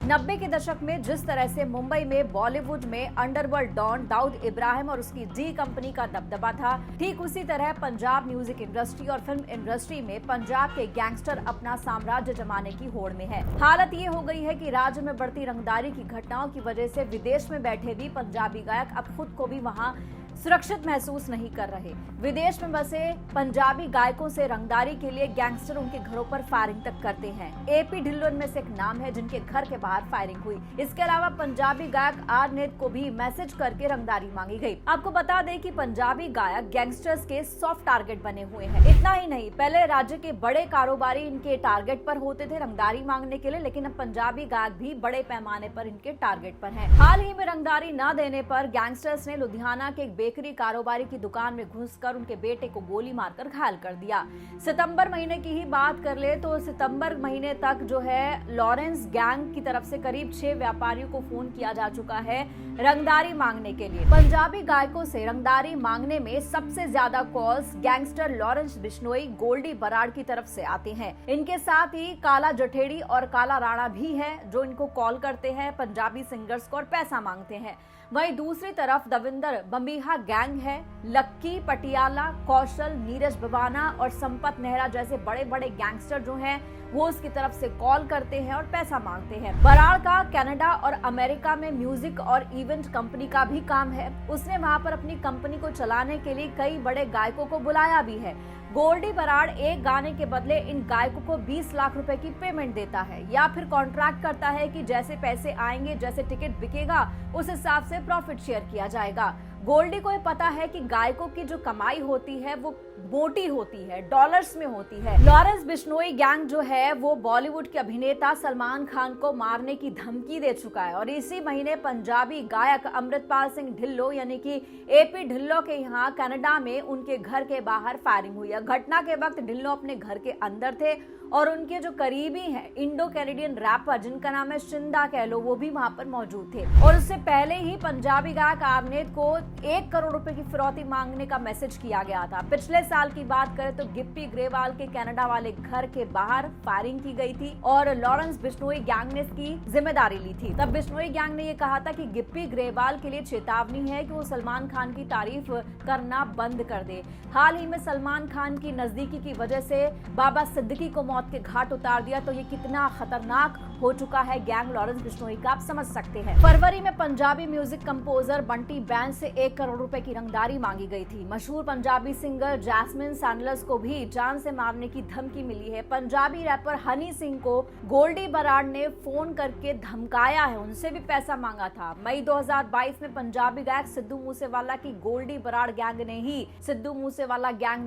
90 के दशक में जिस तरह से मुंबई में बॉलीवुड में अंडरवर्ल्ड डॉन दाऊद इब्राहिम और उसकी डी कंपनी का दबदबा था, ठीक उसी तरह पंजाब म्यूजिक इंडस्ट्री और फिल्म इंडस्ट्री में पंजाब के गैंगस्टर अपना साम्राज्य जमाने की होड़ में है। हालत ये हो गई है कि राज्य में बढ़ती रंगदारी की घटनाओं की वजह से विदेश में बैठे भी पंजाबी गायक अब खुद को भी वहां सुरक्षित महसूस नहीं कर रहे। विदेश में बसे पंजाबी गायकों से रंगदारी के लिए गैंगस्टर उनके घरों पर फायरिंग तक करते हैं। एपी ढिल्लों इनमें से एक नाम है जिनके घर के बाहर फायरिंग हुई। इसके अलावा पंजाबी गायक आर-नेत को भी मैसेज करके रंगदारी मांगी गई। आपको बता दें कि पंजाबी गायक गैंगस्टर्स के सॉफ्ट टारगेट बने हुए हैं। इतना ही नहीं, पहले राज्य के बड़े कारोबारी इनके टारगेट पर होते थे रंगदारी मांगने के लिए, लेकिन अब पंजाबी गायक भी बड़े पैमाने पर इनके टारगेट पर हैं। हाल ही में रंगदारी न देने पर गैंगस्टर्स ने लुधियाना के बेकरी कारोबारी की दुकान में घुसकर उनके बेटे को गोली मारकर घायल कर दिया। सितंबर महीने की ही बात कर ले तो सितंबर महीने तक जो है लॉरेंस गैंग की तरफ से करीब 6 व्यापारियों को फोन किया जा चुका है रंगदारी मांगने के लिए। पंजाबी गायकों से रंगदारी मांगने में सबसे ज्यादा कॉल्स गैंगस्टर लॉरेंस बिश्नोई, गोल्डी बराड़ की तरफ से आते हैं। इनके साथ ही काला जठेड़ी और काला राणा भी है जो इनको कॉल करते हैं, पंजाबी सिंगर्स को और पैसा मांगते हैं। वहीं दूसरी तरफ दविंदर बंबीहा गैंग है। लक्की पटियाला, कौशल, नीरज बबाना और संपत नेहरा जैसे बड़े बड़े गैंगस्टर जो हैं वो उसकी तरफ से कॉल करते हैं और पैसा मांगते हैं। बराड़ का कनाडा और अमेरिका में म्यूजिक और इवेंट कंपनी का भी काम है। उसने वहां पर अपनी कंपनी को चलाने के लिए कई बड़े गायकों को बुलाया भी है। गोल्डी बराड़ एक गाने के बदले इन गायकों को 20 लाख रुपए की पेमेंट देता है या फिर कॉन्ट्रैक्ट करता है कि जैसे पैसे आएंगे, जैसे टिकट बिकेगा उस हिसाब से प्रॉफिट शेयर किया जाएगा। गोल्डी को ये पता है कि गायकों की जो कमाई होती है वो मोटी होती है, डॉलर्स में होती है। लॉरेंस बिश्नोई गैंग जो है वो बॉलीवुड के अभिनेता सलमान खान को मारने की धमकी दे चुका है और इसी महीने पंजाबी गायक अमृतपाल सिंह ढिल्लों यानी कि एपी ढिल्लों के यहाँ कनाडा में उनके घर के बाहर फायरिंग हुई है। घटना के वक्त ढिल्लों अपने घर के अंदर थे और उनके जो करीबी हैं इंडो कैनेडियन रैपर जिनका नाम है शिंदा कह लो, वो भी वहां पर मौजूद थे। और उससे पहले ही पंजाबी गायक आर-नेत को 1 करोड़ रुपए की फिरौती मांगने का मैसेज किया गया था। पिछले साल की बात करें तो गिप्पी ग्रेवाल के कनाडा वाले घर के बाहर फायरिंग की गई थी और लॉरेंस बिश्नोई गैंग ने इसकी जिम्मेदारी ली थी। तब बिश्नोई गैंग ने ये कहा था कि गिप्पी ग्रेवाल के लिए चेतावनी है कि वो सलमान खान की तारीफ करना बंद कर दे। हाल ही में सलमान खान की नजदीकी की वजह से बाबा सिद्दीकी को मौत के घाट उतार दिया, तो ये कितना खतरनाक हो चुका है गैंग लॉरेंस बिश्नोई का आप समझ सकते हैं। फरवरी में Punjabi music composer Bunty band से 1 करोड़ रुपए की रंगदारी मांगी गई थी। मशहूर पंजाबी सिंगर जैस्मिन सैंडलर्स को भी जान से मारने की धमकी मिली है। पंजाबी रैपर हनी सिंह को गोल्डी बराड़ ने फोन करके धमकाया है, उनसे भी पैसा मांगा था। मई 2022 में पंजाबी गायक सिद्धू मूसेवाला की गोल्डी बराड़ गैंग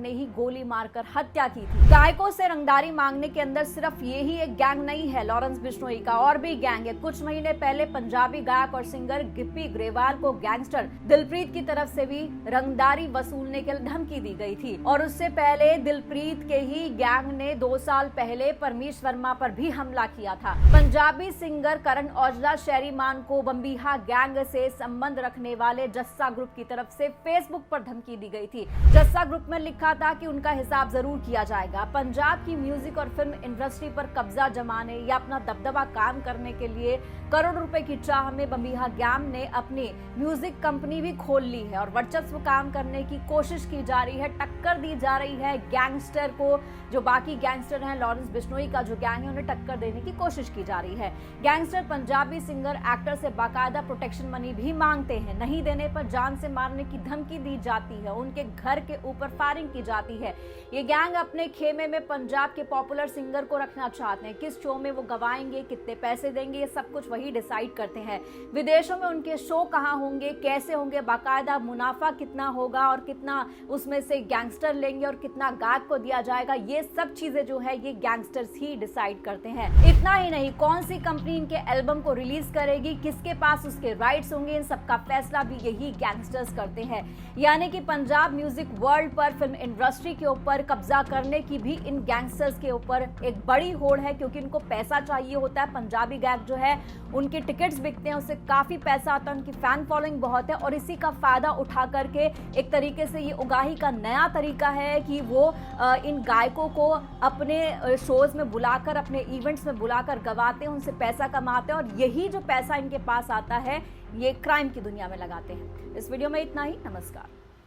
ने ही गोली मारकर हत्या की थी। गायकों से रंगदारी मांगने के अंदर सिर्फ ये ही एक गैंग नहीं है लॉरेंस बिश्नोई का, और भी गैंग है। कुछ महीने पहले पंजाबी गायक और सिंगर गिप्पी ग्रेवाल को गैंगस्टर दिलप्रीत की तरफ से भी रंगदारी वसूलने के लिए धमकी दी गई थी और उससे पहले दिलप्रीत के ही गैंग ने 2 साल पहले परमीश वर्मा पर भी हमला किया था। पंजाबी सिंगर करण औजला शहरीमान को बंबीहा गैंग से संबंध रखने वाले जस्सा ग्रुप की तरफ से फेसबुक पर धमकी दी गई थी। जस्सा ग्रुप में लिखा था कि उनका हिसाब जरूर किया जाएगा। पंजाब की म्यूजिक और फिल्म इंडस्ट्री पर कब्जा जमाने या अपना दबदबा काम करने के लिए करोड़ रुपए की चाह में बंबीहा गैंग ने अपनी म्यूजिक कंपनी भी खोल ली है और वर्चस्व काम करने की कोशिश की जा रही है। टक्कर दी जा रही है गैंगस्टर को, जो बाकी गैंगस्टर हैं लॉरेंस बिश्नोई का जो गैंग है उन्हें टक्कर देने की कोशिश की जा रही है। गैंगस्टर पंजाबी सिंगर एक्टर से बाकायदा प्रोटेक्शन मनी भी मांगते हैं, नहीं देने पर जान से मारने की धमकी दी जाती है, उनके घर के ऊपर फायरिंग की जाती है। ये गैंग अपने खेमे में पंजाब के पॉपुलर सिंगर को रखना चाहते हैं। किस शो में वो गवाएंगे, कितने पैसे देंगे, ये सब कुछ वही डिसाइड करते हैं। विदेशों में उनके शो कहाँ होंगे, कैसे होंगे, बाकायदा मुनाफा कितना होगा और कितना उसमें से गैंगस्टर लेंगे और कितना गायक को दिया जाएगा, ये सब चीजें जो है ये गैंगस्टर्स ही डिसाइड करते हैं। इतना ही नहीं, कौन सी कंपनी इनके एल्बम को रिलीज करेगी, किसके पास उसके राइट्स होंगे, इन सब का फैसला भी यही गैंगस्टर्स करते हैं। यानी कि पंजाब म्यूजिक वर्ल्ड पर, फिल्म इंडस्ट्री के ऊपर कब्जा करने की भी इन गैंगस्टर्स के ऊपर एक बड़ी होड़ है, क्योंकि इनको पैसा चाहिए होता होता है। पंजाबी गायक जो है उनके टिकट्स बिकते हैं, उससे काफ़ी पैसा आता है, उनकी फ़ैन फॉलोइंग बहुत है और इसी का फ़ायदा उठा करके एक तरीके से ये उगाही का नया तरीका है कि वो इन गायकों को अपने शोज़ में बुलाकर, अपने इवेंट्स में बुलाकर गवाते हैं, उनसे पैसा कमाते हैं और यही जो पैसा इनके पास आता है ये क्राइम की दुनिया में लगाते हैं। इस वीडियो में इतना ही। नमस्कार।